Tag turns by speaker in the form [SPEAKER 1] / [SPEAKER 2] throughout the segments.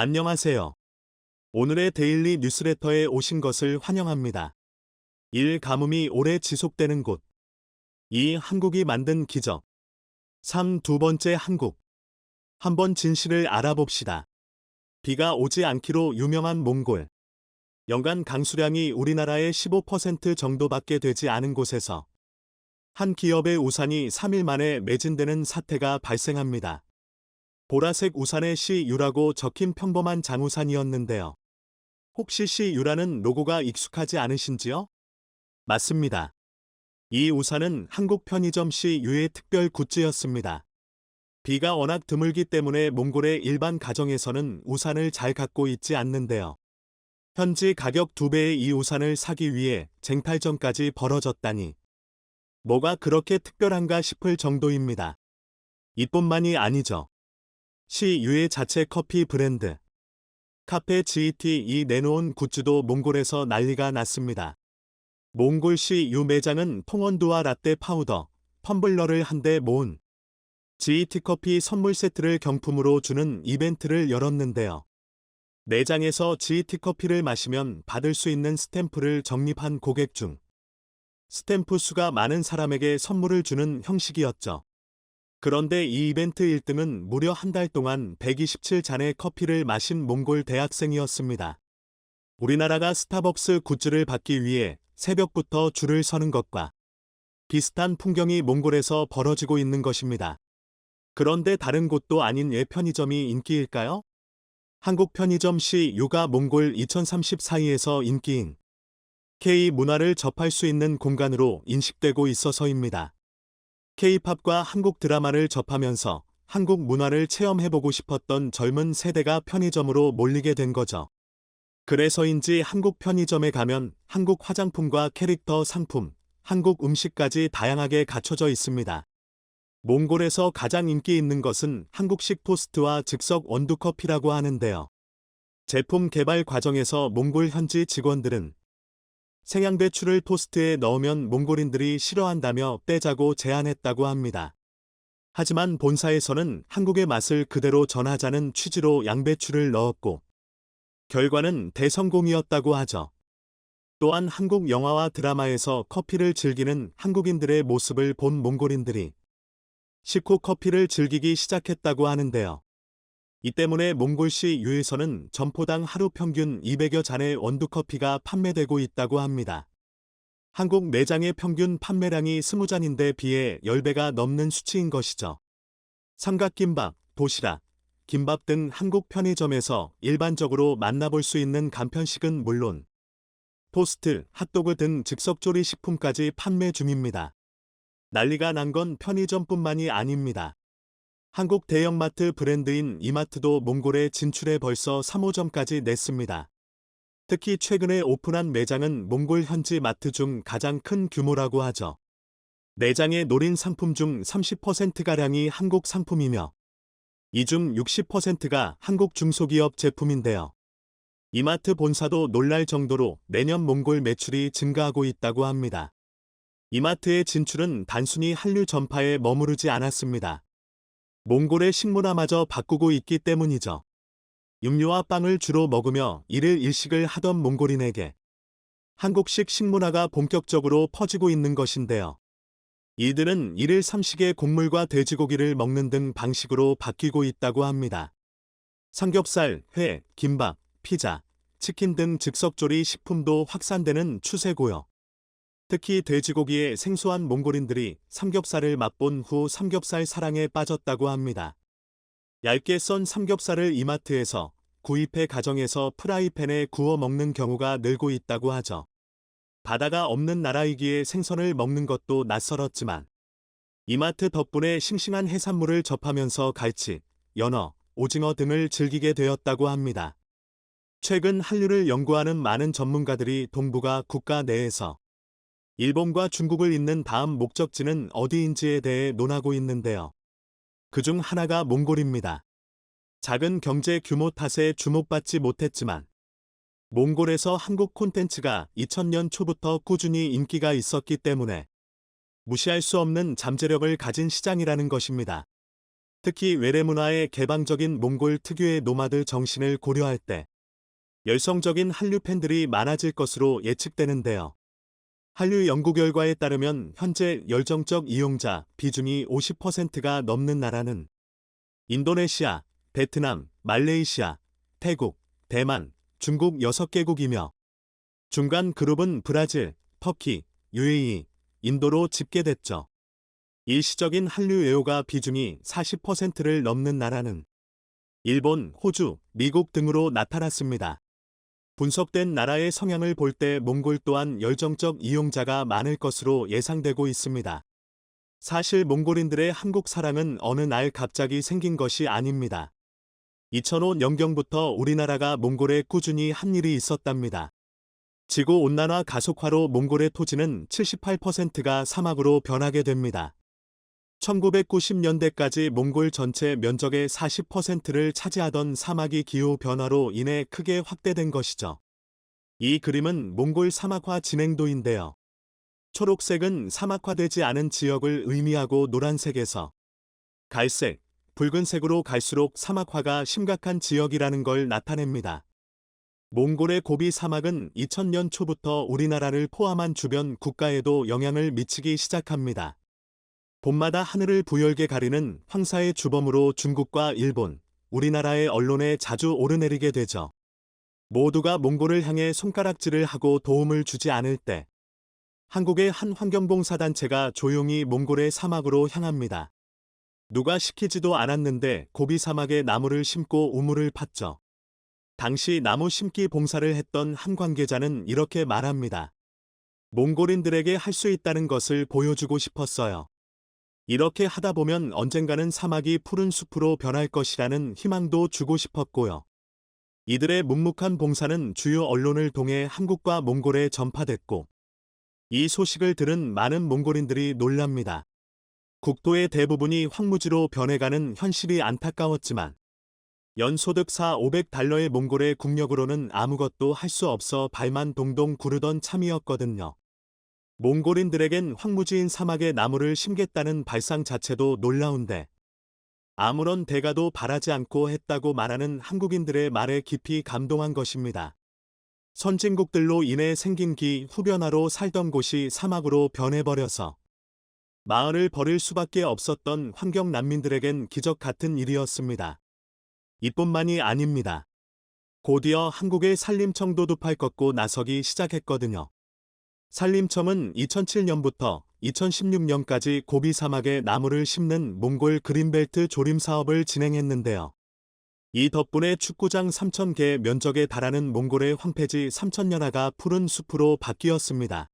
[SPEAKER 1] 안녕하세요. 오늘의 데일리 뉴스레터에 오신 것을 환영합니다. 1. 가뭄이 오래 지속되는 곳. 2. 한국이 만든 기적. 3. 두 번째 한국. 한번 진실을 알아봅시다. 비가 오지 않기로 유명한 몽골. 연간 강수량이 우리나라의 15% 정도밖에 되지 않은 곳에서 한 기업의 우산이 3일 만에 매진되는 사태가 발생합니다. 보라색 우산에 CU라고 적힌 평범한 장우산이었는데요. 혹시 CU라는 로고가 익숙하지 않으신지요? 맞습니다. 이 우산은 한국 편의점 CU의 특별 굿즈였습니다. 비가 워낙 드물기 때문에 몽골의 일반 가정에서는 우산을 잘 갖고 있지 않는데요. 현지 가격 2배의 이 우산을 사기 위해 쟁탈전까지 벌어졌다니. 뭐가 그렇게 특별한가 싶을 정도입니다. 이뿐만이 아니죠. CU의 자체 커피 브랜드 카페 GT이 내놓은 굿즈도 몽골에서 난리가 났습니다. 몽골 CU 매장은 퐁원두와 라떼 파우더, 텀블러를 한데 모은 GT커피 선물 세트를 경품으로 주는 이벤트를 열었는데요. 매장에서 GT커피를 마시면 받을 수 있는 스탬프를 적립한 고객 중 스탬프 수가 많은 사람에게 선물을 주는 형식이었죠. 그런데 이 이벤트 1등은 무려 한 달 동안 127잔의 커피를 마신 몽골 대학생이었습니다. 우리나라가 스타벅스 굿즈를 받기 위해 새벽부터 줄을 서는 것과 비슷한 풍경이 몽골에서 벌어지고 있는 것입니다. 그런데 다른 곳도 아닌 왜 편의점이 인기일까요? 한국 편의점 CU가 몽골 2034에서 인기인 K 문화를 접할 수 있는 공간으로 인식되고 있어서입니다. K-팝과 한국 드라마를 접하면서 한국 문화를 체험해보고 싶었던 젊은 세대가 편의점으로 몰리게 된 거죠. 그래서인지 한국 편의점에 가면 한국 화장품과 캐릭터 상품, 한국 음식까지 다양하게 갖춰져 있습니다. 몽골에서 가장 인기 있는 것은 한국식 토스트와 즉석 원두커피라고 하는데요. 제품 개발 과정에서 몽골 현지 직원들은 생양배추를 토스트에 넣으면 몽골인들이 싫어한다며 빼자고 제안했다고 합니다. 하지만 본사에서는 한국의 맛을 그대로 전하자는 취지로 양배추를 넣었고 결과는 대성공이었다고 하죠. 또한 한국 영화와 드라마에서 커피를 즐기는 한국인들의 모습을 본 몽골인들이 식후 커피를 즐기기 시작했다고 하는데요. 이 때문에 몽골시 유에서는 점포당 하루 평균 200여 잔의 원두커피가 판매되고 있다고 합니다. 한국 매장의 평균 판매량이 20잔인데 비해 10배가 넘는 수치인 것이죠. 삼각김밥, 도시락, 김밥 등 한국 편의점에서 일반적으로 만나볼 수 있는 간편식은 물론 토스트, 핫도그 등 즉석조리 식품까지 판매 중입니다. 난리가 난 건 편의점뿐만이 아닙니다. 한국 대형마트 브랜드인 이마트도 몽골에 진출해 벌써 3호점까지 냈습니다. 특히 최근에 오픈한 매장은 몽골 현지 마트 중 가장 큰 규모라고 하죠. 매장에 노린 상품 중 30%가량이 한국 상품이며 이 중 60%가 한국 중소기업 제품인데요. 이마트 본사도 놀랄 정도로 매년 몽골 매출이 증가하고 있다고 합니다. 이마트의 진출은 단순히 한류 전파에 머무르지 않았습니다. 몽골의 식문화마저 바꾸고 있기 때문이죠. 육류와 빵을 주로 먹으며 일일 일식을 하던 몽골인에게 한국식 식문화가 본격적으로 퍼지고 있는 것인데요. 이들은 일일 삼식의 곡물과 돼지고기를 먹는 등 방식으로 바뀌고 있다고 합니다. 삼겹살, 회, 김밥, 피자, 치킨 등 즉석조리 식품도 확산되는 추세고요. 특히 돼지고기에 생소한 몽골인들이 삼겹살을 맛본 후 삼겹살 사랑에 빠졌다고 합니다. 얇게 썬 삼겹살을 이마트에서 구입해 가정에서 프라이팬에 구워 먹는 경우가 늘고 있다고 하죠. 바다가 없는 나라이기에 생선을 먹는 것도 낯설었지만 이마트 덕분에 싱싱한 해산물을 접하면서 갈치, 연어, 오징어 등을 즐기게 되었다고 합니다. 최근 한류를 연구하는 많은 전문가들이 동북아 국가 내에서 일본과 중국을 잇는 다음 목적지는 어디인지에 대해 논하고 있는데요. 그중 하나가 몽골입니다. 작은 경제 규모 탓에 주목받지 못했지만 몽골에서 한국 콘텐츠가 2000년 초부터 꾸준히 인기가 있었기 때문에 무시할 수 없는 잠재력을 가진 시장이라는 것입니다. 특히 외래 문화의 개방적인 몽골 특유의 노마드 정신을 고려할 때 열성적인 한류 팬들이 많아질 것으로 예측되는데요. 한류 연구 결과에 따르면 현재 열정적 이용자 비중이 50%가 넘는 나라는 인도네시아, 베트남, 말레이시아, 태국, 대만, 중국 6개국이며 중간 그룹은 브라질, 터키, UAE, 인도로 집계됐죠. 일시적인 한류 애호가 비중이 40%를 넘는 나라는 일본, 호주, 미국 등으로 나타났습니다. 분석된 나라의 성향을 볼 때 몽골 또한 열정적 이용자가 많을 것으로 예상되고 있습니다. 사실 몽골인들의 한국 사랑은 어느 날 갑자기 생긴 것이 아닙니다. 2005년경부터 우리나라가 몽골에 꾸준히 한 일이 있었답니다. 지구온난화 가속화로 몽골의 토지는 78%가 사막으로 변하게 됩니다. 1990년대까지 몽골 전체 면적의 40%를 차지하던 사막이 기후변화로 인해 크게 확대된 것이죠. 이 그림은 몽골 사막화 진행도인데요. 초록색은 사막화되지 않은 지역을 의미하고 노란색에서 갈색, 붉은색으로 갈수록 사막화가 심각한 지역이라는 걸 나타냅니다. 몽골의 고비 사막은 2000년 초부터 우리나라를 포함한 주변 국가에도 영향을 미치기 시작합니다. 봄마다 하늘을 부열게 가리는 황사의 주범으로 중국과 일본, 우리나라의 언론에 자주 오르내리게 되죠. 모두가 몽골을 향해 손가락질을 하고 도움을 주지 않을 때 한국의 한 환경봉사단체가 조용히 몽골의 사막으로 향합니다. 누가 시키지도 않았는데 고비 사막에 나무를 심고 우물을 팠죠. 당시 나무 심기 봉사를 했던 한 관계자는 이렇게 말합니다. 몽골인들에게 할 수 있다는 것을 보여주고 싶었어요. 이렇게 하다 보면 언젠가는 사막이 푸른 숲으로 변할 것이라는 희망도 주고 싶었고요. 이들의 묵묵한 봉사는 주요 언론을 통해 한국과 몽골에 전파됐고 이 소식을 들은 많은 몽골인들이 놀랍니다. 국토의 대부분이 황무지로 변해가는 현실이 안타까웠지만 연소득 4,500달러의 몽골의 국력으로는 아무것도 할 수 없어 발만 동동 구르던 참이었거든요. 몽골인들에겐 황무지인 사막에 나무를 심겠다는 발상 자체도 놀라운데 아무런 대가도 바라지 않고 했다고 말하는 한국인들의 말에 깊이 감동한 것입니다. 선진국들로 인해 생긴 기후변화로 살던 곳이 사막으로 변해버려서 마을을 버릴 수밖에 없었던 환경 난민들에겐 기적 같은 일이었습니다. 이뿐만이 아닙니다. 곧이어 한국의 산림청도 두 팔 걷고 나서기 시작했거든요. 산림청은 2007년부터 2016년까지 고비 사막에 나무를 심는 몽골 그린벨트 조림 사업을 진행했는데요. 이 덕분에 축구장 3,000개 면적에 달하는 몽골의 황폐지 3,000년화가 푸른 숲으로 바뀌었습니다.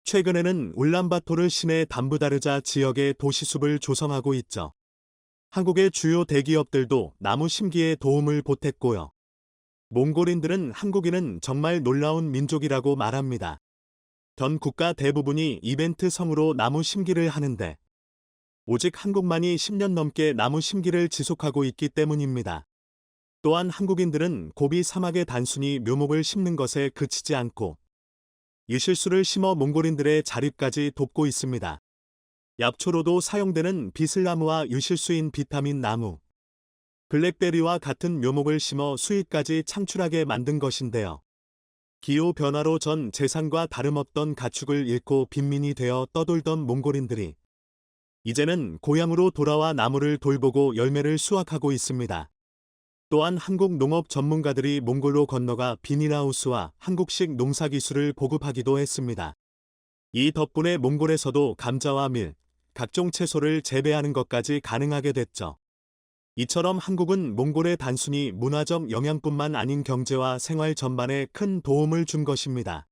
[SPEAKER 1] 최근에는 울란바토르 시내 담부다르자 지역의 도시숲을 조성하고 있죠. 한국의 주요 대기업들도 나무 심기에 도움을 보탰고요. 몽골인들은 한국인은 정말 놀라운 민족이라고 말합니다. 전 국가 대부분이 이벤트 성으로 나무 심기를 하는데 오직 한국만이 10년 넘게 나무 심기를 지속하고 있기 때문입니다. 또한 한국인들은 고비 사막에 단순히 묘목을 심는 것에 그치지 않고 유실수를 심어 몽골인들의 자립까지 돕고 있습니다. 약초로도 사용되는 비슬나무와 유실수인 비타민 나무, 블랙베리와 같은 묘목을 심어 수익까지 창출하게 만든 것인데요. 기후변화로 전 재산과 다름없던 가축을 잃고 빈민이 되어 떠돌던 몽골인들이 이제는 고향으로 돌아와 나무를 돌보고 열매를 수확하고 있습니다. 또한 한국 농업 전문가들이 몽골로 건너가 비닐하우스와 한국식 농사기술을 보급하기도 했습니다. 이 덕분에 몽골에서도 감자와 밀, 각종 채소를 재배하는 것까지 가능하게 됐죠. 이처럼 한국은 몽골에 단순히 문화적 영향뿐만 아닌 경제와 생활 전반에 큰 도움을 준 것입니다.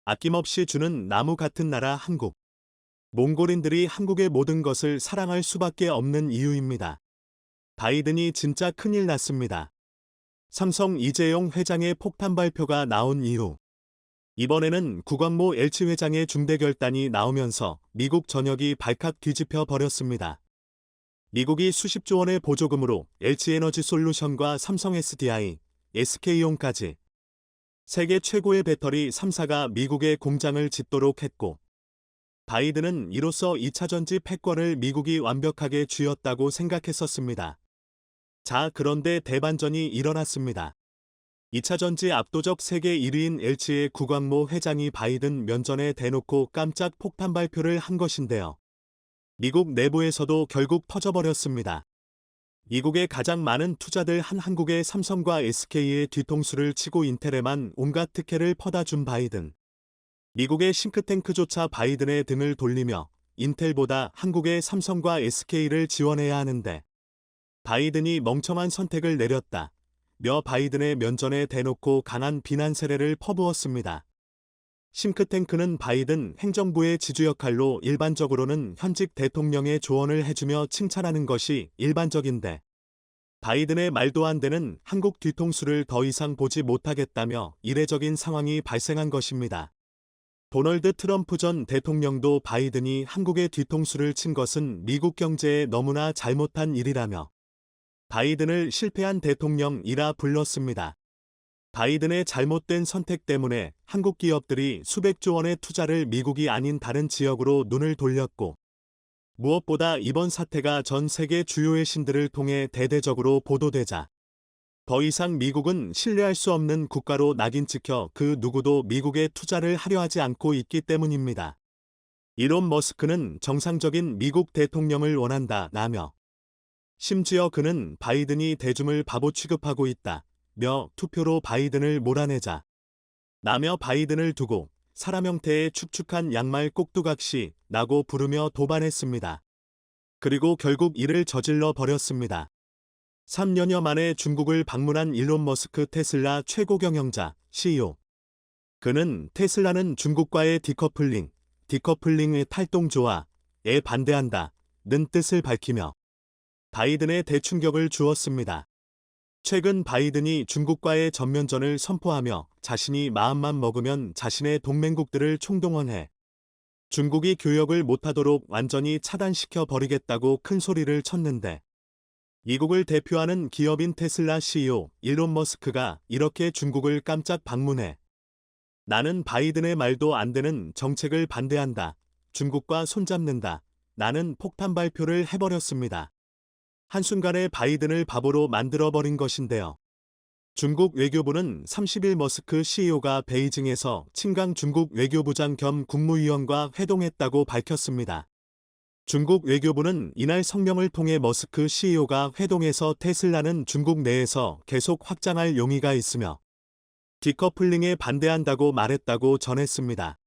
[SPEAKER 1] 아낌없이 주는 나무 같은 나라 한국. 몽골인들이 한국의 모든 것을 사랑할 수밖에 없는 이유입니다. 바이든이 진짜 큰일 났습니다. 삼성 이재용 회장의 폭탄 발표가 나온 이후 이번에는 구광모 LG 회장의 중대 결단이 나오면서 미국 전역이 발칵 뒤집혀 버렸습니다. 미국이 수십조 원의 보조금으로 LG에너지 솔루션과 삼성 SDI, SK용까지 세계 최고의 배터리 3사가 미국에 공장을 짓도록 했고 바이든은 이로써 2차 전지 패권을 미국이 완벽하게 쥐었다고 생각했었습니다. 자, 그런데 대반전이 일어났습니다. 2차 전지 압도적 세계 1위인 LG의 구광모 회장이 바이든 면전에 대놓고 깜짝 폭탄 발표를 한 것인데요. 미국 내부에서도 결국 터져버렸습니다. 미국의 가장 많은 투자들 한 한국의 삼성과 SK의 뒤통수를 치고 인텔에만 온갖 특혜를 퍼다 준 바이든. 미국의 싱크탱크조차 바이든의 등을 돌리며 인텔보다 한국의 삼성과 SK를 지원해야 하는데 바이든이 멍청한 선택을 내렸다. 며 바이든의 면전에 대놓고 강한 비난 세례를 퍼부었습니다. 싱크탱크는 바이든 행정부의 지주 역할로 일반적으로는 현직 대통령의 조언을 해주며 칭찬하는 것이 일반적인데 바이든의 말도 안 되는 한국 뒤통수를 더 이상 보지 못하겠다며 이례적인 상황이 발생한 것입니다. 도널드 트럼프 전 대통령도 바이든이 한국의 뒤통수를 친 것은 미국 경제에 너무나 잘못한 일이라며 바이든을 실패한 대통령이라 불렀습니다. 바이든의 잘못된 선택 때문에 한국 기업들이 수백조 원의 투자를 미국이 아닌 다른 지역으로 눈을 돌렸고 무엇보다 이번 사태가 전 세계 주요의 신들을 통해 대대적으로 보도되자 더 이상 미국은 신뢰할 수 없는 국가로 낙인 찍혀 그 누구도 미국에 투자를 하려 하지 않고 있기 때문입니다. 일론 머스크는 정상적인 미국 대통령을 원한다라며 심지어 그는 바이든이 대중을 바보 취급하고 있다. 며 투표로 바이든을 몰아내자 나며 바이든을 두고 사람 형태의 축축한 양말 꼭두각시 라고 부르며 도발했습니다. 그리고 결국 이를 저질러 버렸습니다. 3년여 만에 중국을 방문한 일론 머스크 테슬라 최고 경영자 CEO. 그는 테슬라는 중국과의 디커플링의 탈동조화에 반대한다는 뜻을 밝히며 바이든의 대충격을 주었습니다. 최근 바이든이 중국과의 전면전을 선포하며 자신이 마음만 먹으면 자신의 동맹국들을 총동원해 중국이 교역을 못하도록 완전히 차단시켜 버리겠다고 큰 소리를 쳤는데 미국을 대표하는 기업인 테슬라 CEO 일론 머스크가 이렇게 중국을 깜짝 방문해 나는 바이든의 말도 안 되는 정책을 반대한다. 중국과 손잡는다. 나는 폭탄 발표를 해버렸습니다. 한순간에 바이든을 바보로 만들어버린 것인데요. 중국 외교부는 30일 머스크 CEO가 베이징에서 친강 중국 외교부장 겸 국무위원과 회동했다고 밝혔습니다. 중국 외교부는 이날 성명을 통해 머스크 CEO가 회동에서 테슬라는 중국 내에서 계속 확장할 용의가 있으며 디커플링에 반대한다고 말했다고 전했습니다.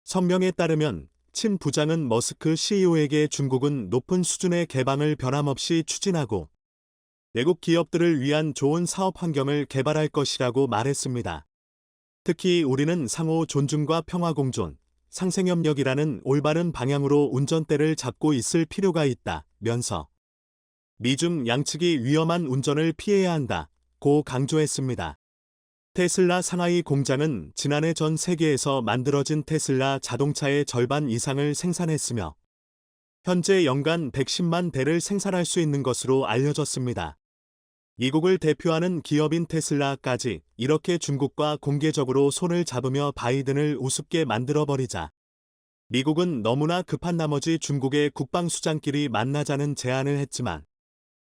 [SPEAKER 1] 성명에 따르면 친 부장은 머스크 CEO에게 중국은 높은 수준의 개방을 변함없이 추진하고 외국 기업들을 위한 좋은 사업 환경을 개발할 것이라고 말했습니다. 특히 우리는 상호 존중과 평화 공존, 상생협력이라는 올바른 방향으로 운전대를 잡고 있을 필요가 있다면서 미중 양측이 위험한 운전을 피해야 한다고 강조했습니다. 테슬라 상하이 공장은 지난해 전 세계에서 만들어진 테슬라 자동차의 절반 이상을 생산했으며 현재 연간 110만 대를 생산할 수 있는 것으로 알려졌습니다. 미국을 대표하는 기업인 테슬라까지 이렇게 중국과 공개적으로 손을 잡으며 바이든을 우습게 만들어버리자 미국은 너무나 급한 나머지 중국의 국방수장끼리 만나자는 제안을 했지만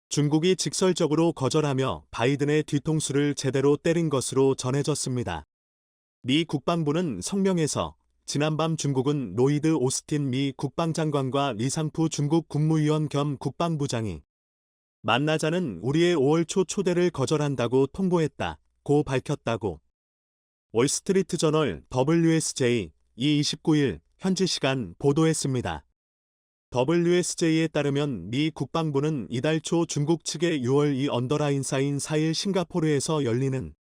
[SPEAKER 1] 중국이 직설적으로 거절하며 바이든의 뒤통수를 제대로 때린 것으로 전해졌습니다. 미 국방부는 성명에서 지난밤 중국은 로이드 오스틴 미 국방장관과 리상푸 중국 국무위원 겸 국방부장이 만나자는 우리의 5월 초 초대를 거절한다고 통보했다고 밝혔다고 월스트리트 저널 WSJ 29일 현지 시간 보도했습니다. WSJ에 따르면 미 국방부는 이달 초 중국 측의 6월 이 언더라인 사인 4일 싱가포르에서 열리는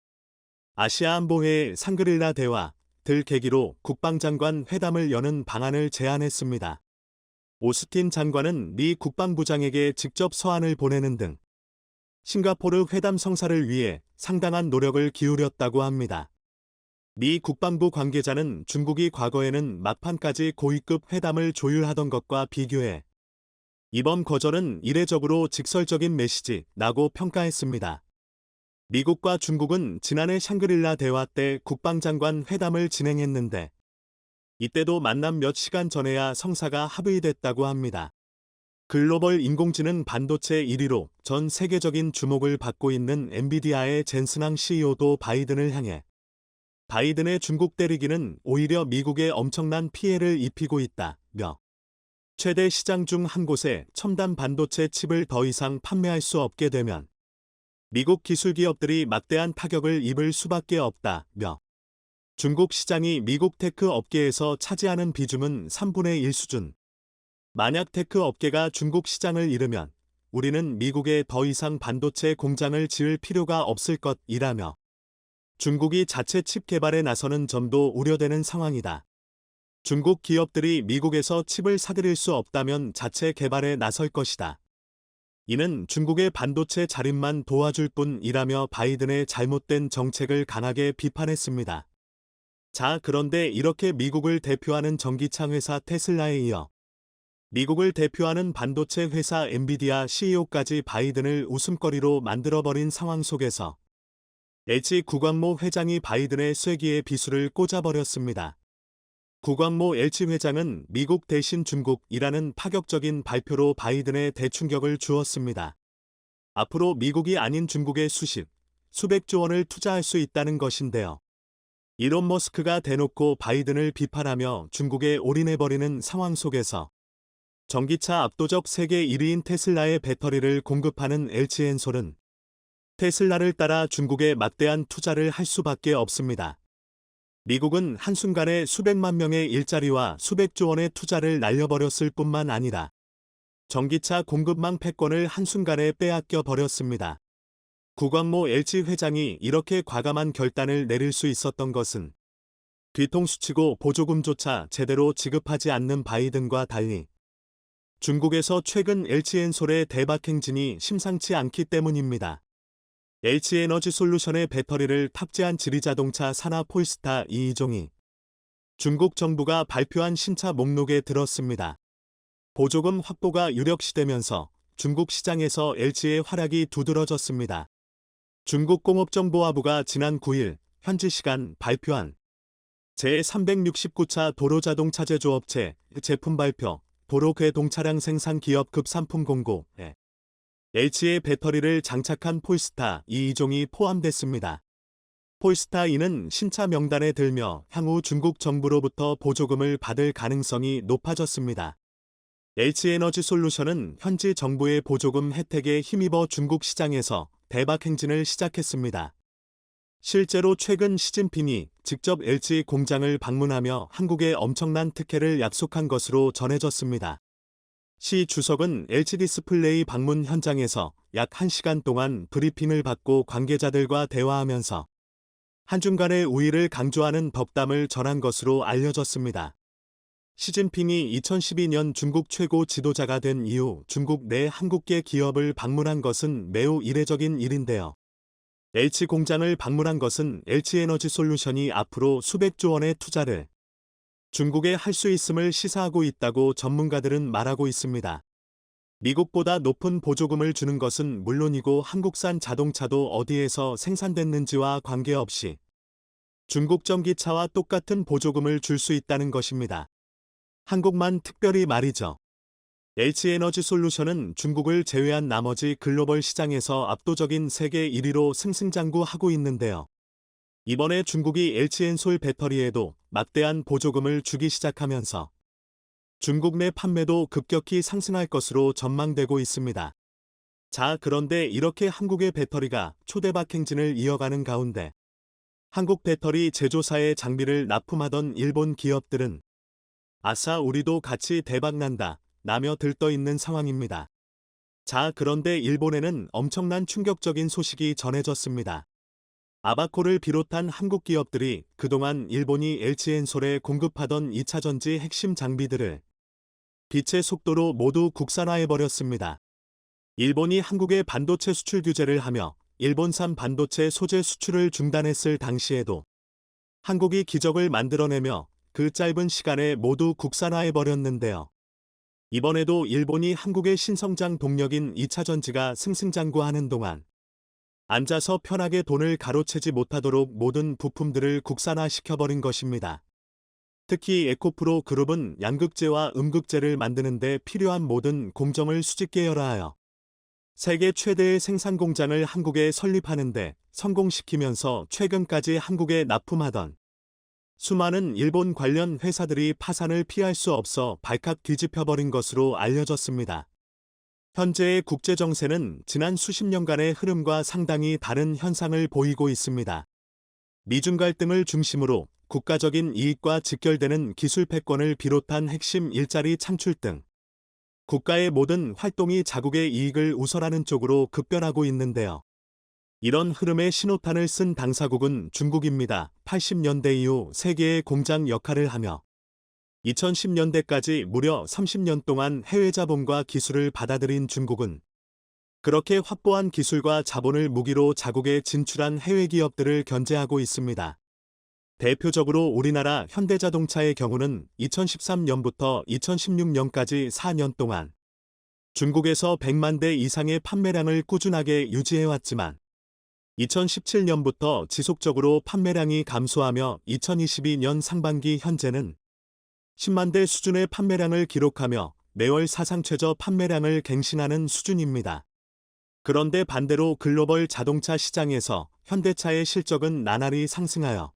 [SPEAKER 1] 아시아 안보회의 상그릴라 대화를 계기로 국방장관 회담을 여는 방안을 제안했습니다. 오스틴 장관은 미 국방부장에게 직접 서한을 보내는 등 싱가포르 회담 성사를 위해 상당한 노력을 기울였다고 합니다. 미 국방부 관계자는 중국이 과거에는 막판까지 고위급 회담을 조율하던 것과 비교해 이번 거절은 이례적으로 직설적인 메시지라고 평가했습니다. 미국과 중국은 지난해 샹그릴라 대화 때 국방장관 회담을 진행했는데 이때도 만남 몇 시간 전에야 성사가 합의됐다고 합니다. 글로벌 인공지능 반도체 1위로 전 세계적인 주목을 받고 있는 엔비디아의 젠슨항 CEO도 바이든을 향해 바이든의 중국 때리기는 오히려 미국에 엄청난 피해를 입히고 있다며 최대 시장 중 한 곳에 첨단 반도체 칩을 더 이상 판매할 수 없게 되면 미국 기술 기업들이 막대한 타격을 입을 수밖에 없다며 중국 시장이 미국 테크 업계에서 차지하는 비중은 3분의 1 수준. 만약 테크 업계가 중국 시장을 잃으면 우리는 미국에 더 이상 반도체 공장을 지을 필요가 없을 것이라며 중국이 자체 칩 개발에 나서는 점도 우려되는 상황이다. 중국 기업들이 미국에서 칩을 사들일 수 없다면 자체 개발에 나설 것이다. 이는 중국의 반도체 자립만 도와줄 뿐이라며 바이든의 잘못된 정책을 강하게 비판했습니다. 자, 그런데 이렇게 미국을 대표하는 전기차 회사 테슬라에 이어 미국을 대표하는 반도체 회사 엔비디아 CEO까지 바이든을 웃음거리로 만들어버린 상황 속에서 LG 구광모 회장이 바이든의 쐐기에 비수를 꽂아버렸습니다. 구광모 LG 회장은 미국 대신 중국이라는 파격적인 발표로 바이든의 대충격을 주었습니다. 앞으로 미국이 아닌 중국에 수백조 원을 투자할 수 있다는 것인데요. 일론 머스크가 대놓고 바이든을 비판하며 중국에 올인해버리는 상황 속에서 전기차 압도적 세계 1위인 테슬라의 배터리를 공급하는 LG엔솔은 테슬라를 따라 중국에 막대한 투자를 할 수밖에 없습니다. 미국은 한순간에 수백만 명의 일자리와 수백조 원의 투자를 날려버렸을 뿐만 아니라 전기차 공급망 패권을 한순간에 빼앗겨 버렸습니다. 구광모 LG 회장이 이렇게 과감한 결단을 내릴 수 있었던 것은 뒤통수치고 보조금조차 제대로 지급하지 않는 바이든과 달리 중국에서 최근 LG엔솔의 대박 행진이 심상치 않기 때문입니다. LG에너지솔루션의 배터리를 탑재한 지리자동차 산하 폴스타 2종이 중국 정부가 발표한 신차 목록에 들었습니다. 보조금 확보가 유력시되면서 중국 시장에서 LG의 활약이 두드러졌습니다. 중국 공업정보화부가 지난 9일 현지 시간 발표한 제369차 도로자동차 제조업체 제품 발표 도로괴동차량 생산 기업 급상품 공고에 LG의 배터리를 장착한 폴스타 2종이 포함됐습니다. 폴스타 2는 신차 명단에 들며 향후 중국 정부로부터 보조금을 받을 가능성이 높아졌습니다. LG에너지솔루션은 현지 정부의 보조금 혜택에 힘입어 중국 시장에서 대박 행진을 시작했습니다. 실제로 최근 시진핑이 직접 LG 공장을 방문하며 한국에 엄청난 특혜를 약속한 것으로 전해졌습니다. 시 주석은 LG 디스플레이 방문 현장에서 약 1시간 동안 브리핑을 받고 관계자들과 대화하면서 한중 간의 우위를 강조하는 덕담을 전한 것으로 알려졌습니다. 시진핑이 2012년 중국 최고 지도자가 된 이후 중국 내 한국계 기업을 방문한 것은 매우 이례적인 일인데요. LG 공장을 방문한 것은 LG에너지솔루션이 앞으로 수백조 원의 투자를 중국에 할 수 있음을 시사하고 있다고 전문가들은 말하고 있습니다. 미국보다 높은 보조금을 주는 것은 물론이고 한국산 자동차도 어디에서 생산됐는지와 관계없이 중국 전기차와 똑같은 보조금을 줄 수 있다는 것입니다. 한국만 특별히 말이죠. LG에너지솔루션은 중국을 제외한 나머지 글로벌 시장에서 압도적인 세계 1위로 승승장구하고 있는데요. 이번에 중국이 LG엔솔 배터리에도 막대한 보조금을 주기 시작하면서 중국 내 판매도 급격히 상승할 것으로 전망되고 있습니다. 자, 그런데 이렇게 한국의 배터리가 초대박 행진을 이어가는 가운데 한국 배터리 제조사의 장비를 납품하던 일본 기업들은 아싸 우리도 같이 대박난다 라며 들떠있는 상황입니다. 자, 그런데 일본에는 엄청난 충격적인 소식이 전해졌습니다. 아바코를 비롯한 한국 기업들이 그동안 일본이 LG엔솔에 공급하던 2차전지 핵심 장비들을 빛의 속도로 모두 국산화해버렸습니다. 일본이 한국에 반도체 수출 규제를 하며 일본산 반도체 소재 수출을 중단했을 당시에도 한국이 기적을 만들어내며 그 짧은 시간에 모두 국산화해버렸는데요. 이번에도 일본이 한국의 신성장 동력인 2차전지가 승승장구하는 동안 앉아서 편하게 돈을 가로채지 못하도록 모든 부품들을 국산화시켜버린 것입니다. 특히 에코프로 그룹은 양극재와 음극재를 만드는 데 필요한 모든 공정을 수직 계열화하여 세계 최대의 생산 공장을 한국에 설립하는데 성공시키면서 최근까지 국에 납품하던 수많은 일본 관련 회사들이 파산을 피할 수 없어 발칵 뒤집혀버린 것으로 알려졌습니다. 현재의 국제 정세는 지난 수십 년간의 흐름과 상당히 다른 현상을 보이고 있습니다. 미중 갈등을 중심으로 국가적인 이익과 직결되는 기술 패권을 비롯한 핵심 일자리 창출 등 국가의 모든 활동이 자국의 이익을 우선하는 쪽으로 급변하고 있는데요. 이런 흐름의 신호탄을 쓴 당사국은 중국입니다. 80년대 이후 세계의 공장 역할을 하며 2010년대까지 무려 30년 동안 해외 자본과 기술을 받아들인 중국은 그렇게 확보한 기술과 자본을 무기로 자국에 진출한 해외 기업들을 견제하고 있습니다. 대표적으로 우리나라 현대자동차의 경우는 2013년부터 2016년까지 4년 동안 중국에서 100만 대 이상의 판매량을 꾸준하게 유지해왔지만 2017년부터 지속적으로 판매량이 감소하며 2022년 상반기 현재는 10만 대 수준의 판매량을 기록하며 매월 사상 최저 판매량을 갱신하는 수준입니다. 그런데 반대로 글로벌 자동차 시장에서 현대차의 실적은 나날이 상승하여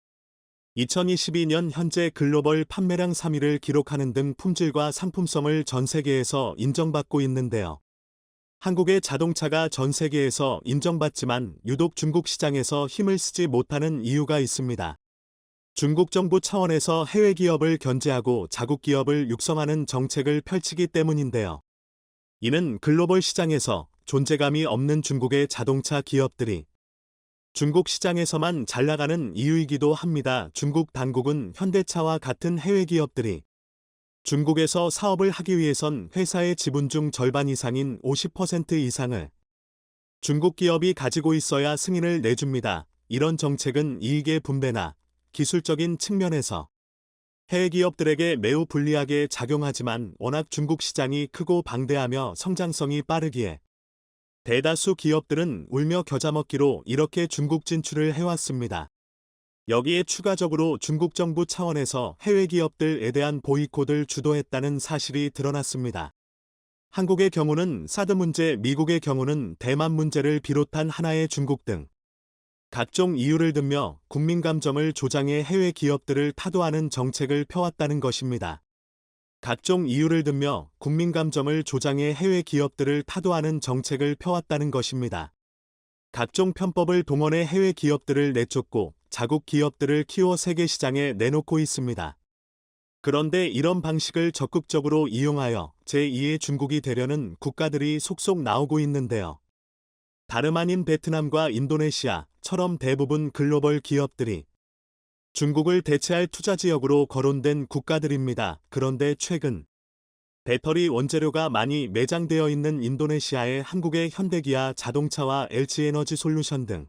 [SPEAKER 1] 2022년 현재 글로벌 판매량 3위를 기록하는 등 품질과 상품성을 전 세계에서 인정받고 있는데요. 한국의 자동차가 전 세계에서 인정받지만 유독 중국 시장에서 힘을 쓰지 못하는 이유가 있습니다. 중국 정부 차원에서 해외 기업을 견제하고 자국 기업을 육성하는 정책을 펼치기 때문인데요. 이는 글로벌 시장에서 존재감이 없는 중국의 자동차 기업들이 중국 시장에서만 잘 나가는 이유이기도 합니다. 중국 당국은 현대차와 같은 해외 기업들이 중국에서 사업을 하기 위해선 회사의 지분 중 절반 이상인 50% 이상을 중국 기업이 가지고 있어야 승인을 내줍니다. 이런 정책은 이익의 분배나 기술적인 측면에서 해외 기업들에게 매우 불리하게 작용하지만 워낙 중국 시장이 크고 방대하며 성장성이 빠르기에 대다수 기업들은 울며 겨자 먹기로 이렇게 중국 진출을 해왔습니다. 여기에 추가적으로 중국 정부 차원에서 해외 기업들에 대한 보이콧을 주도했다는 사실이 드러났습니다. 한국의 경우는 사드 문제, 미국의 경우는 대만 문제를 비롯한 하나의 중국 등 각종 이유를 들며 국민 감정을 조장해 해외 기업들을 타도하는 정책을 펴왔다는 것입니다. 각종 이유를 들며 국민 감정을 조장해 해외 기업들을 타도하는 정책을 펴왔다는 것입니다. 각종 편법을 동원해 해외 기업들을 내쫓고 자국 기업들을 키워 세계 시장에 내놓고 있습니다. 그런데 이런 방식을 적극적으로 이용하여 제2의 중국이 되려는 국가들이 속속 나오고 있는데요. 다름 아닌 베트남과 인도네시아처럼 대부분 글로벌 기업들이 중국을 대체할 투자 지역으로 거론된 국가들입니다. 그런데 최근 배터리 원재료가 많이 매장되어 있는 인도네시아의 한국의 현대기아 자동차와 LG에너지 솔루션 등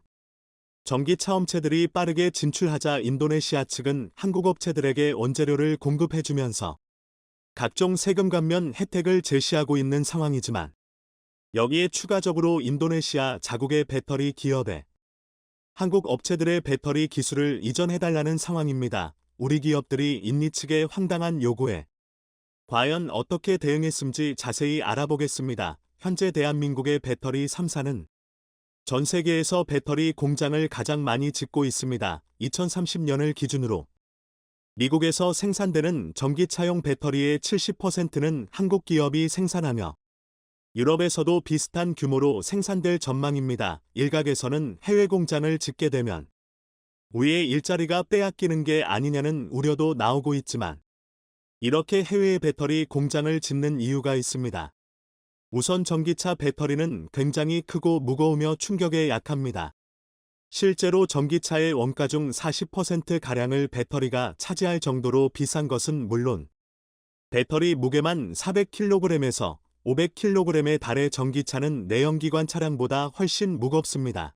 [SPEAKER 1] 전기차 업체들이 빠르게 진출하자 인도네시아 측은 한국 업체들에게 원재료를 공급해주면서 각종 세금 감면 혜택을 제시하고 있는 상황이지만 여기에 추가적으로 인도네시아 자국의 배터리 기업에 한국 업체들의 배터리 기술을 이전해달라는 상황입니다. 우리 기업들이 인리 측의 황당한 요구에 과연 어떻게 대응했음지 자세히 알아보겠습니다. 현재 대한민국의 배터리 3사는 전 세계에서 배터리 공장을 가장 많이 짓고 있습니다. 2030년을 기준으로 미국에서 생산되는 전기차용 배터리의 70%는 한국 기업이 생산하며 유럽에서도 비슷한 규모로 생산될 전망입니다. 일각에서는 해외 공장을 짓게 되면 우리의 일자리가 빼앗기는 게 아니냐는 우려도 나오고 있지만 이렇게 해외에 배터리 공장을 짓는 이유가 있습니다. 우선 전기차 배터리는 굉장히 크고 무거우며 충격에 약합니다. 실제로 전기차의 원가 중 40%가량을 배터리가 차지할 정도로 비싼 것은 물론 배터리 무게만 400kg에서 500kg에 달해 전기차는 내연기관 차량보다 훨씬 무겁습니다.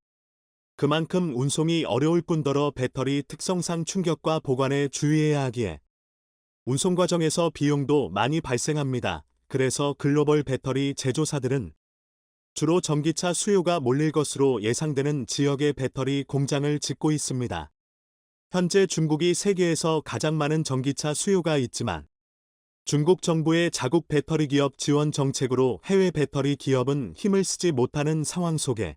[SPEAKER 1] 그만큼 운송이 어려울 뿐더러 배터리 특성상 충격과 보관에 주의해야 하기에 운송 과정에서 비용도 많이 발생합니다. 그래서 글로벌 배터리 제조사들은 주로 전기차 수요가 몰릴 것으로 예상되는 지역의 배터리 공장을 짓고 있습니다. 현재 중국이 세계에서 가장 많은 전기차 수요가 있지만 중국 정부의 자국 배터리 기업 지원 정책으로 해외 배터리 기업은 힘을 쓰지 못하는 상황 속에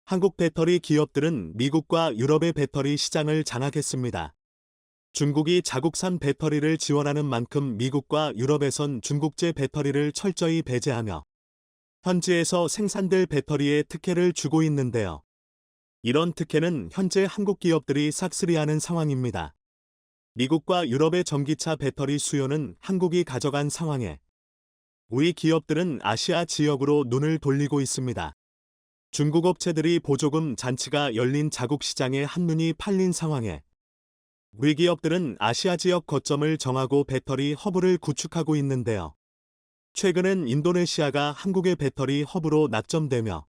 [SPEAKER 1] 한국 배터리 기업들은 미국과 유럽의 배터리 시장을 장악했습니다. 중국이 자국산 배터리를 지원하는 만큼 미국과 유럽에선 중국제 배터리를 철저히 배제하며 현지에서 생산될 배터리에 특혜를 주고 있는데요. 이런 특혜는 현재 한국 기업들이 싹쓸이하는 상황입니다. 미국과 유럽의 전기차 배터리 수요는 한국이 가져간 상황에 우리 기업들은 아시아 지역으로 눈을 돌리고 있습니다. 중국 업체들이 보조금 잔치가 열린 자국 시장에 한눈이 팔린 상황에 우리 기업들은 아시아 지역 거점을 정하고 배터리 허브를 구축하고 있는데요. 최근엔 인도네시아가 한국의 배터리 허브로 낙점되며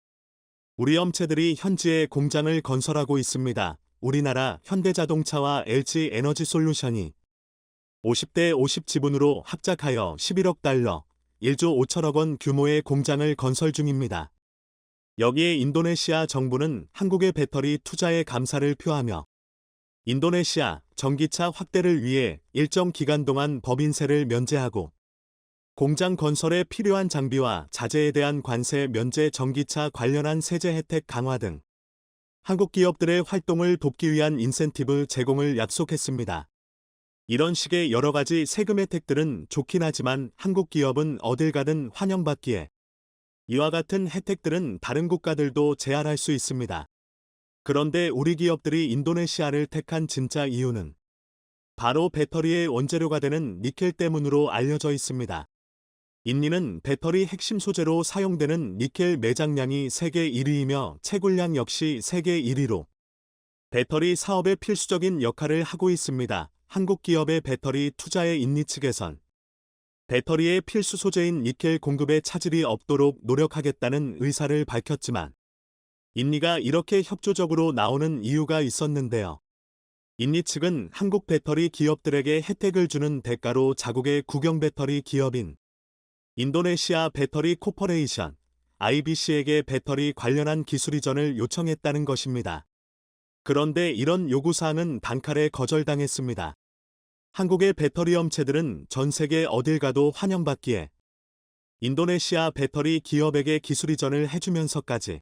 [SPEAKER 1] 우리 업체들이 현지에 공장을 건설하고 있습니다. 우리나라 현대자동차와 LG에너지솔루션이 50대 50 지분으로 합작하여 11억 달러, 1조 5천억 원 규모의 공장을 건설 중입니다. 여기에 인도네시아 정부는 한국의 배터리 투자에 감사를 표하며 인도네시아 전기차 확대를 위해 일정 기간 동안 법인세를 면제하고 공장 건설에 필요한 장비와 자재에 대한 관세 면제, 전기차 관련한 세제 혜택 강화 등 한국 기업들의 활동을 돕기 위한 인센티브 제공을 약속했습니다. 이런 식의 여러 가지 세금 혜택들은 좋긴 하지만 한국 기업은 어딜 가든 환영받기에 이와 같은 혜택들은 다른 국가들도 제한할 수 있습니다. 그런데 우리 기업들이 인도네시아를 택한 진짜 이유는 바로 배터리의 원재료가 되는 니켈 때문으로 알려져 있습니다. 인니는 배터리 핵심 소재로 사용되는 니켈 매장량이 세계 1위이며 채굴량 역시 세계 1위로 배터리 사업에 필수적인 역할을 하고 있습니다. 한국 기업의 배터리 투자에 인니 측에선 배터리의 필수 소재인 니켈 공급에 차질이 없도록 노력하겠다는 의사를 밝혔지만 인니가 이렇게 협조적으로 나오는 이유가 있었는데요. 인니 측은 한국 배터리 기업들에게 혜택을 주는 대가로 자국의 국영 배터리 기업인 인도네시아 배터리 코퍼레이션 IBC에게 배터리 관련한 기술 이전을 요청했다는 것입니다. 그런데 이런 요구사항은 단칼에 거절당했습니다. 한국의 배터리 업체들은 전 세계 어딜 가도 환영받기에 인도네시아 배터리 기업에게 기술 이전을 해주면서까지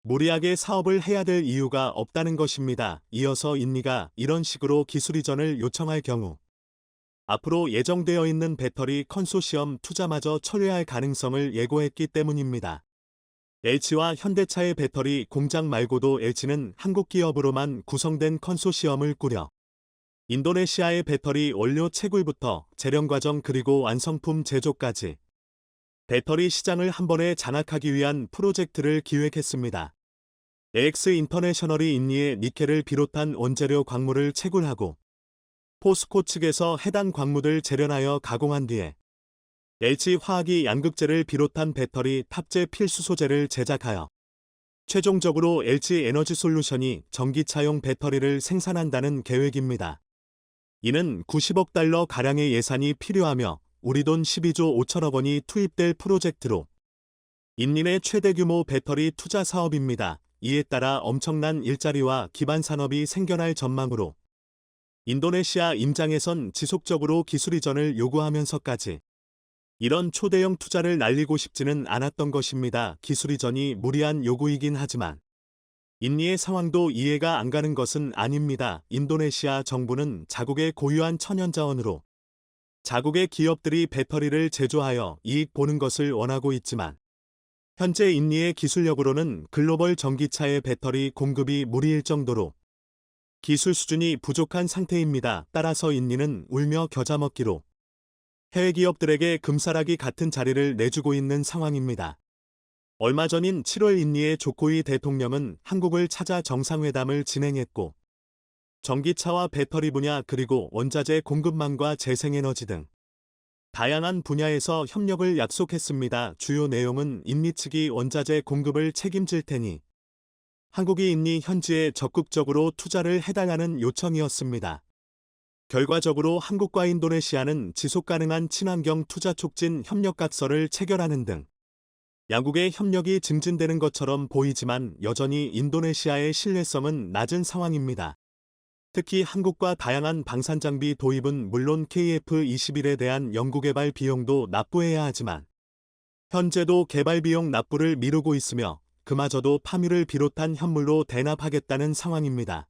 [SPEAKER 1] 무리하게 사업을 해야 될 이유가 없다는 것입니다. 이어서 인니가 이런 식으로 기술 이전을 요청할 경우 앞으로 예정되어 있는 배터리 컨소시엄 투자마저 철회할 가능성을 예고했기 때문입니다. LG와 현대차의 배터리 공장 말고도 LG는 한국 기업으로만 구성된 컨소시엄을 꾸려 인도네시아의 배터리 원료 채굴부터 재련 과정 그리고 완성품 제조까지 배터리 시장을 한 번에 장악하기 위한 프로젝트를 기획했습니다. AX 인터내셔널이 인니의 니켈을 비롯한 원재료 광물을 채굴하고 포스코 측에서 해당 광물을 재련하여 가공한 뒤에 LG화학이 양극재를 비롯한 배터리 탑재 필수 소재를 제작하여 최종적으로 LG에너지솔루션이 전기차용 배터리를 생산한다는 계획입니다. 이는 90억 달러 가량의 예산이 필요하며 우리 돈 12조 5천억 원이 투입될 프로젝트로 인민의 최대 규모 배터리 투자 사업입니다. 이에 따라 엄청난 일자리와 기반 산업이 생겨날 전망으로 인도네시아 임장에선 지속적으로 기술 이전을 요구하면서까지 이런 초대형 투자를 날리고 싶지는 않았던 것입니다. 기술 이전이 무리한 요구이긴 하지만 인니의 상황도 이해가 안 가는 것은 아닙니다. 인도네시아 정부는 자국의 고유한 천연자원으로 자국의 기업들이 배터리를 제조하여 이익 보는 것을 원하고 있지만 현재 인니의 기술력으로는 글로벌 전기차의 배터리 공급이 무리일 정도로 기술 수준이 부족한 상태입니다. 따라서 인니는 울며 겨자 먹기로 해외 기업들에게 금사라기 같은 자리를 내주고 있는 상황입니다. 얼마 전인 7월 인니의 조코이 대통령은 한국을 찾아 정상회담을 진행했고 전기차와 배터리 분야 그리고 원자재 공급망과 재생에너지 등 다양한 분야에서 협력을 약속했습니다. 주요 내용은 인니 측이 원자재 공급을 책임질 테니 한국이 인니 현지에 적극적으로 투자를 해달라는 요청이었습니다. 결과적으로 한국과 인도네시아는 지속가능한 친환경 투자 촉진 협력각서를 체결하는 등 양국의 협력이 증진되는 것처럼 보이지만 여전히 인도네시아의 신뢰성은 낮은 상황입니다. 특히 한국과 다양한 방산 장비 도입은 물론 KF-21에 대한 연구개발 비용도 납부해야 하지만 현재도 개발 비용 납부를 미루고 있으며 그마저도 파묘를 비롯한 현물로 대납하겠다는 상황입니다.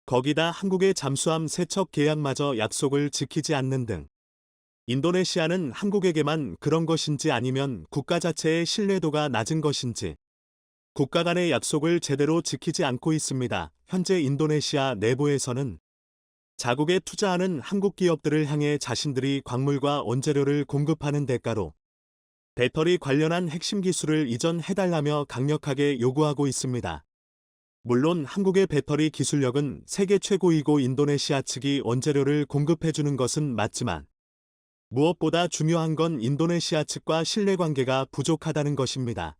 [SPEAKER 1] 거기다 한국의 잠수함 세척 계약마저 약속을 지키지 않는 등 인도네시아는 한국에게만 그런 것인지 아니면 국가 자체의 신뢰도가 낮은 것인지 국가 간의 약속을 제대로 지키지 않고 있습니다. 현재 인도네시아 내부에서는 자국에 투자하는 한국 기업들을 향해 자신들이 광물과 원재료를 공급하는 대가로 배터리 관련한 핵심 기술을 이전해달라며 강력하게 요구하고 있습니다. 물론 한국의 배터리 기술력은 세계 최고이고 인도네시아 측이 원재료를 공급해주는 것은 맞지만 무엇보다 중요한 건 인도네시아 측과 신뢰관계가 부족하다는 것입니다.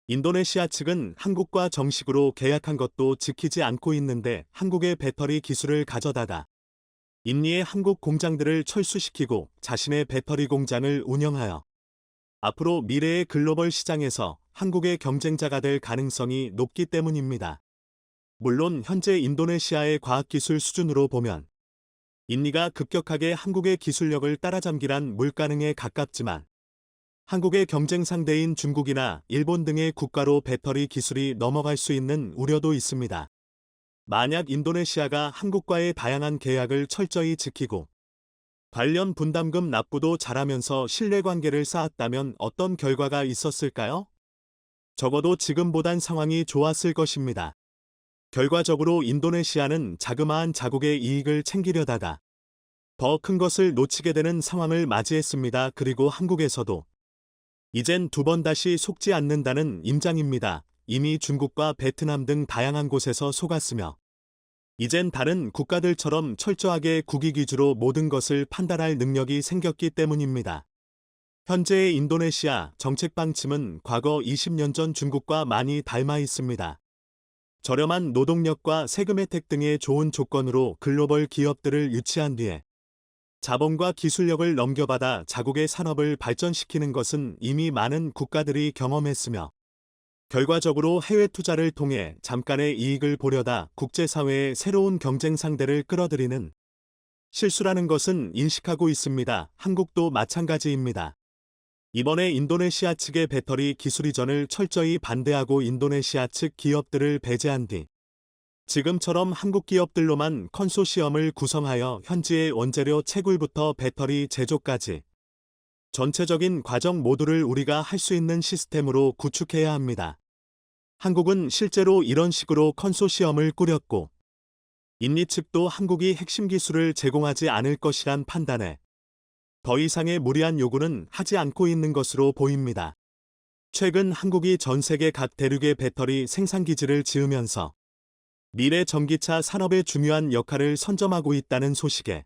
[SPEAKER 1] 인도네시아 측은 한국과 정식으로 계약한 것도 지키지 않고 있는데 한국의 배터리 기술을 가져다가 인리의 한국 공장들을 철수시키고 자신의 배터리 공장을 운영하여 앞으로 미래의 글로벌 시장에서 한국의 경쟁자가 될 가능성이 높기 때문입니다. 물론 현재 인도네시아의 과학기술 수준으로 보면 인리가 급격하게 한국의 기술력을 따라잡기란 불가능에 가깝지만 한국의 경쟁 상대인 중국이나 일본 등의 국가로 배터리 기술이 넘어갈 수 있는 우려도 있습니다. 만약 인도네시아가 한국과의 다양한 계약을 철저히 지키고 관련 분담금 납부도 잘하면서 신뢰관계를 쌓았다면 어떤 결과가 있었을까요? 적어도 지금보단 상황이 좋았을 것입니다. 결과적으로 인도네시아는 자그마한 자국의 이익을 챙기려다가 더 큰 것을 놓치게 되는 상황을 맞이했습니다. 그리고 한국에서도 이젠 두 번 다시 속지 않는다는 입장입니다. 이미 중국과 베트남 등 다양한 곳에서 속았으며 이젠 다른 국가들처럼 철저하게 국익 위주로 모든 것을 판단할 능력이 생겼기 때문입니다. 현재의 인도네시아 정책 방침은 과거 20년 전 중국과 많이 닮아 있습니다. 저렴한 노동력과 세금 혜택 등의 좋은 조건으로 글로벌 기업들을 유치한 뒤에 자본과 기술력을 넘겨받아 자국의 산업을 발전시키는 것은 이미 많은 국가들이 경험했으며 결과적으로 해외 투자를 통해 잠깐의 이익을 보려다 국제사회의 새로운 경쟁 상대를 끌어들이는 실수라는 것은 인식하고 있습니다. 한국도 마찬가지입니다. 이번에 인도네시아 측의 배터리 기술 이전을 철저히 반대하고 인도네시아 측 기업들을 배제한 뒤 지금처럼 한국 기업들로만 컨소시엄을 구성하여 현지의 원재료 채굴부터 배터리 제조까지 전체적인 과정 모두를 우리가 할 수 있는 시스템으로 구축해야 합니다. 한국은 실제로 이런 식으로 컨소시엄을 꾸렸고 인리 측도 한국이 핵심 기술을 제공하지 않을 것이란 판단에 더 이상의 무리한 요구는 하지 않고 있는 것으로 보입니다. 최근 한국이 전 세계 각 대륙의 배터리 생산기지를 지으면서 미래 전기차 산업의 중요한 역할을 선점하고 있다는 소식에